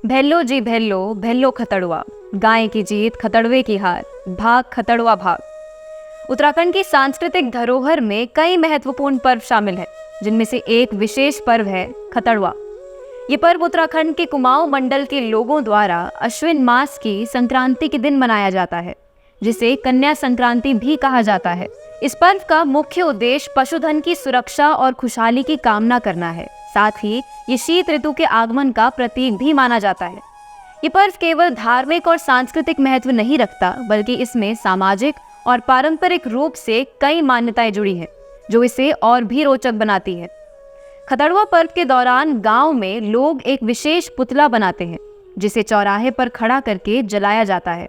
भेल्लो जी भेल्लो, भेल्लो खतड़ुआ, गाय की जीत खतड़वे की हार, भाग खतड़ुआ भाग। उत्तराखंड की सांस्कृतिक धरोहर में कई महत्वपूर्ण पर्व शामिल हैं, जिनमें से एक विशेष पर्व है खतड़ुआ। ये पर्व उत्तराखंड के कुमाऊं मंडल के लोगों द्वारा अश्विन मास की संक्रांति के दिन मनाया जाता है, जिसे कन्या संक्रांति भी कहा जाता है। इस पर्व का मुख्य उद्देश्य पशुधन की सुरक्षा और खुशहाली की कामना करना है। साथ ही ये शीत ऋतु के आगमन का प्रतीक भी माना जाता है। ये पर्व केवल धार्मिक और सांस्कृतिक महत्व नहीं रखता, बल्कि इसमें सामाजिक और पारंपरिक रूप से कई मान्यताएं जुड़ी हैं, जो इसे और भी रोचक बनाती है। खतड़ुआ पर्व के दौरान गांव में लोग एक विशेष पुतला बनाते हैं, जिसे चौराहे पर खड़ा करके जलाया जाता है।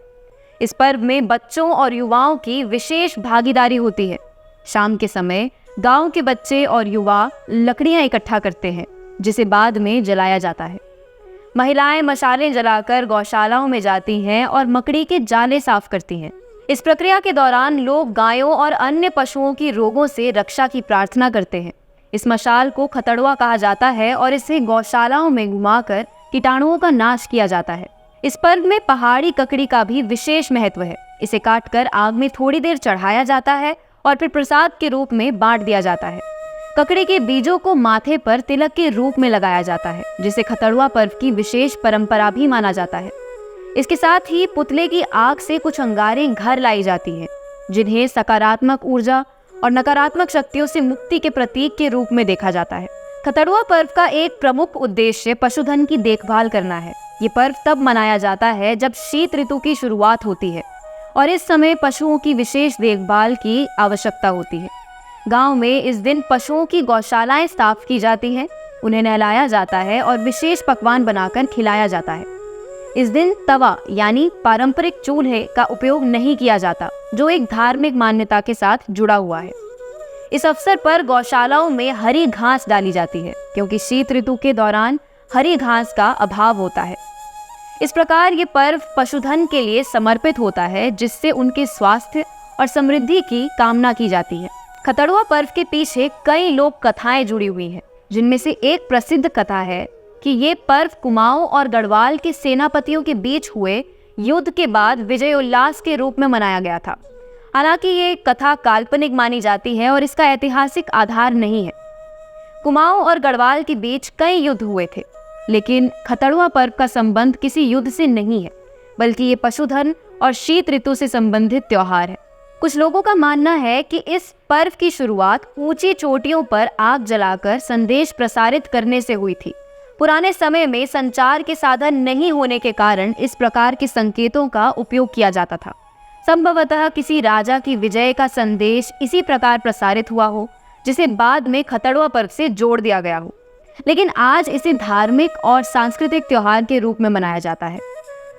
इस पर्व में बच्चों और युवाओं की विशेष भागीदारी होती है। शाम के समय गांव के बच्चे और युवा लकड़ियां इकट्ठा करते हैं, जिसे बाद में जलाया जाता है। महिलाएं मशालें जलाकर गौशालाओं में जाती हैं और मकड़ी के जाले साफ करती हैं। इस प्रक्रिया के दौरान लोग गायों और अन्य पशुओं की रोगों से रक्षा की प्रार्थना करते हैं। इस मशाल को खतड़ुआ कहा जाता है और इसे गौशालाओं में घुमाकर कीटाणुओं का नाश किया जाता है। इस पर्व में पहाड़ी ककड़ी का भी विशेष महत्व है। इसे काटकर आग में थोड़ी देर चढ़ाया जाता है और फिर प्रसाद के रूप में बांट दिया जाता है। ककड़ी के बीजों को माथे पर तिलक के रूप में लगाया जाता है, जिसे खतड़ुआ पर्व की विशेष परंपरा भी माना जाता है। इसके साथ ही पुतले की आग से कुछ अंगारें घर लाई जाती हैं, जिन्हें सकारात्मक ऊर्जा और नकारात्मक शक्तियों से मुक्ति के प्रतीक के रूप में देखा जाता है। खतड़ुआ पर्व का एक प्रमुख उद्देश्य पशुधन की देखभाल करना है। ये पर्व तब मनाया जाता है जब शीत ऋतु की शुरुआत होती है और इस समय पशुओं की विशेष देखभाल की आवश्यकता होती है। गांव में इस दिन पशुओं की गौशालाएं साफ की जाती हैं, उन्हें नहलाया जाता है और विशेष पकवान बनाकर खिलाया जाता है। इस दिन तवा यानी पारंपरिक चूल्हे का उपयोग नहीं किया जाता, जो एक धार्मिक मान्यता के साथ जुड़ा हुआ है। इस अवसर पर गौशालाओं में हरी घास डाली जाती है, क्योंकि शीत ऋतु के दौरान हरी घास का अभाव होता है। इस प्रकार ये पर्व पशुधन के लिए समर्पित होता है, जिससे उनके स्वास्थ्य और समृद्धि की कामना की जाती है। खतड़ुआ पर्व के पीछे कई लोक कथाएं जुड़ी हुई हैं, जिनमें से एक प्रसिद्ध कथा है कि ये पर्व कुमाऊं और गढ़वाल के सेनापतियों के बीच हुए युद्ध के बाद विजयोल्लास के रूप में मनाया गया था। हालांकि ये कथा काल्पनिक मानी जाती है और इसका ऐतिहासिक आधार नहीं है। कुमाऊं और गढ़वाल के बीच कई युद्ध हुए थे, लेकिन खतड़ुआ पर्व का संबंध किसी युद्ध से नहीं है, बल्कि ये पशुधन और शीत ऋतु से संबंधित त्योहार है। कुछ लोगों का मानना है कि इस पर्व की शुरुआत ऊंची चोटियों पर आग जलाकर संदेश प्रसारित करने से हुई थी। पुराने समय में संचार के साधन नहीं होने के कारण इस प्रकार के संकेतों का उपयोग किया जाता था। संभवतः किसी राजा की विजय का संदेश इसी प्रकार प्रसारित हुआ हो, जिसे बाद में खतड़ुआ पर्व से जोड़ दिया गया हो। लेकिन आज इसे धार्मिक और सांस्कृतिक त्योहार के रूप में मनाया जाता है।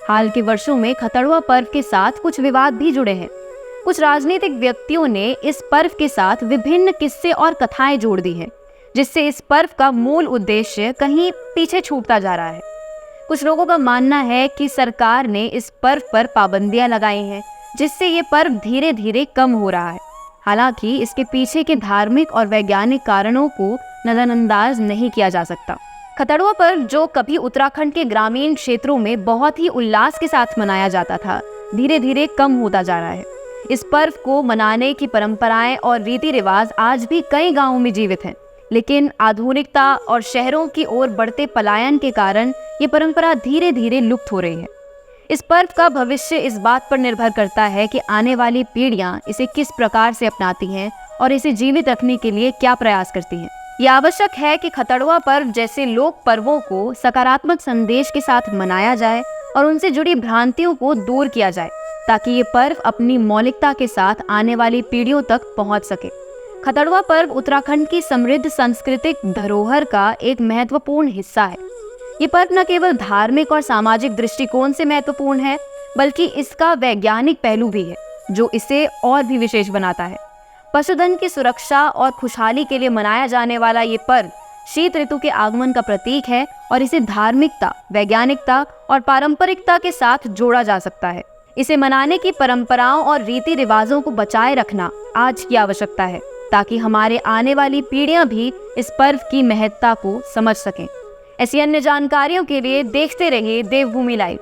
हाल के वर्षों में खतड़ुआ पर्व के साथ कुछ विवाद भी जुड़े हैं। कुछ राजनीतिक व्यक्तियों ने इस पर्व के साथ विभिन्न किस्से और कथाएं जोड़ दी हैं, जिससे इस पर्व का मूल उद्देश्य कहीं पीछे छूटता जा रहा है। कुछ लोगों का मानना है कि सरकार ने इस पर्व पर पाबंदियां लगाई हैं, जिससे ये पर्व धीरे धीरे कम हो रहा है। हालांकि इसके पीछे के धार्मिक और वैज्ञानिक कारणों को नजरअंदाज नहीं किया जा सकता। खतड़ुआ पर्व, जो कभी उत्तराखंड के ग्रामीण क्षेत्रों में बहुत ही उल्लास के साथ मनाया जाता था, धीरे धीरे कम होता जा रहा है। इस पर्व को मनाने की परंपराएं और रीति रिवाज आज भी कई गांवों में जीवित हैं, लेकिन आधुनिकता और शहरों की ओर बढ़ते पलायन के कारण ये परंपरा धीरे धीरे लुप्त हो रही है। इस पर्व का भविष्य इस बात पर निर्भर करता है कि आने वाली पीढ़ियां इसे किस प्रकार से अपनाती हैं और इसे जीवित रखने के लिए क्या प्रयास करती हैं। ये आवश्यक है कि खतड़ुआ पर्व जैसे लोक पर्वों को सकारात्मक संदेश के साथ मनाया जाए और उनसे जुड़ी भ्रांतियों को दूर किया जाए, ताकि ये पर्व अपनी मौलिकता के साथ आने वाली पीढ़ियों तक पहुंच सके। खतड़ुआ पर्व उत्तराखंड की समृद्ध सांस्कृतिक धरोहर का एक महत्वपूर्ण हिस्सा है। ये पर्व न केवल धार्मिक और सामाजिक दृष्टिकोण से महत्वपूर्ण है, बल्कि इसका वैज्ञानिक पहलू भी है, जो इसे और भी विशेष बनाता है। पशुधन की सुरक्षा और खुशहाली के लिए मनाया जाने वाला ये पर्व शीत ऋतु के आगमन का प्रतीक है और इसे धार्मिकता, वैज्ञानिकता और पारंपरिकता के साथ जोड़ा जा सकता है। इसे मनाने की परंपराओं और रीति रिवाजों को बचाए रखना आज की आवश्यकता है, ताकि हमारे आने वाली पीढ़ियां भी इस पर्व की महत्ता को समझ सकें। ऐसी अन्य जानकारियों के लिए देखते रहिए देवभूमि लाइव।